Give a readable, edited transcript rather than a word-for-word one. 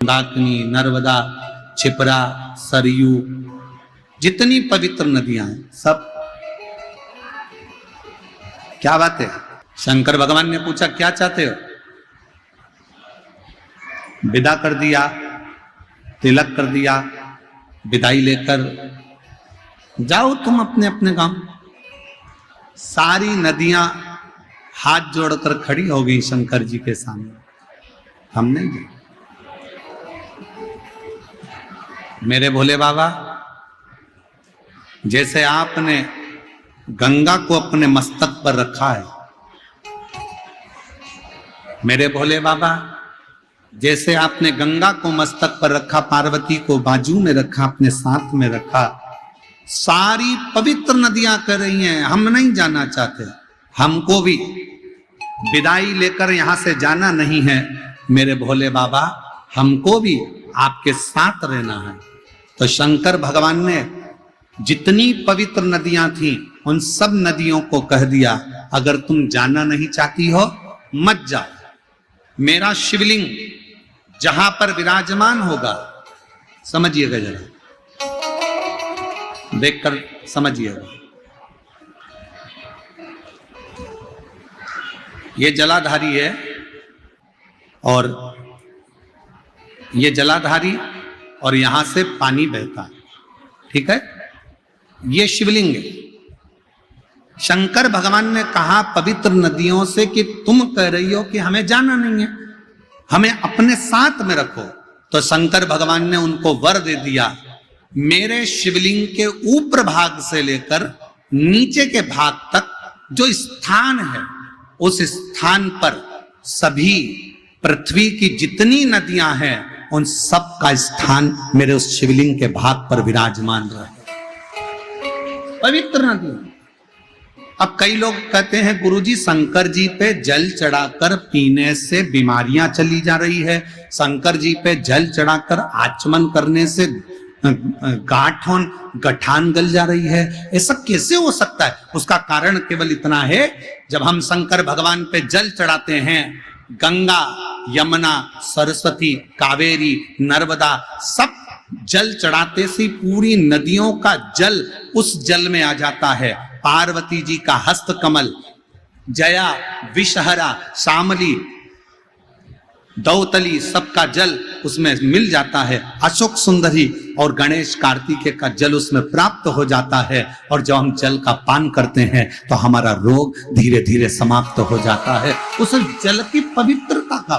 मंदाकिनी, नर्मदा, क्षिप्रा, सरयू, जितनी पवित्र नदियां हैं सब। क्या बात है? शंकर भगवान ने पूछा क्या चाहते हो? विदा कर दिया, तिलक कर दिया, विदाई लेकर जाओ तुम अपने अपने गांव। सारी नदियां हाथ जोड़कर खड़ी हो गई शंकर जी के सामने। हम नहीं गए। मेरे भोले बाबा, जैसे आपने गंगा को अपने मस्तक पर रखा है, मेरे भोले बाबा जैसे आपने गंगा को मस्तक पर रखा, पार्वती को बाजू में रखा, अपने साथ में रखा, सारी पवित्र नदियां कर रही हैं हम नहीं जाना चाहते, हमको भी विदाई लेकर यहां से जाना नहीं है। मेरे भोले बाबा हमको भी आपके साथ रहना है। तो शंकर भगवान ने जितनी पवित्र नदियां थी उन सब नदियों को कह दिया, अगर तुम जाना नहीं चाहती हो मत जाओ। मेरा शिवलिंग जहां पर विराजमान होगा, समझिएगा जरा, देखकर समझिएगा। ये जलाधारी है और ये जलाधारी और यहां से पानी बहता है, ठीक है? ये शिवलिंग है। शंकर भगवान ने कहा पवित्र नदियों से कि तुम कह रही हो कि हमें जाना नहीं है, हमें अपने साथ में रखो। तो शंकर भगवान ने उनको वर दे दिया, मेरे शिवलिंग के ऊपर भाग से लेकर नीचे के भाग तक जो स्थान है, उस स्थान पर सभी पृथ्वी की जितनी नदियां हैं उन सब का स्थान मेरे उस शिवलिंग के भाग पर विराजमान रहे। पवित्र नदी। अब कई लोग कहते हैं गुरुजी शंकर जी पे जल चढ़ाकर पीने से बीमारियां चली जा रही है, शंकर जी पे जल चढ़ाकर आचमन करने से गठान गल जा रही है। ऐसा कैसे हो सकता है? उसका कारण केवल इतना है, जब हम शंकर भगवान पे जल चढ़ाते हैं, गंगा, यमुना, सरस्वती, कावेरी, नर्मदा सब जल चढ़ाते से पूरी नदियों का जल उस जल में आ जाता है। पार्वती जी का हस्त कमल, जया, विषहरा, शामली, दौतली, सबका जल उसमें मिल जाता है। अशोक सुंदरी और गणेश कार्तिकेय का जल उसमें प्राप्त हो जाता है। और जब हम जल का पान करते हैं तो हमारा रोग धीरे धीरे समाप्त हो जाता है। उस जल की पवित्रता का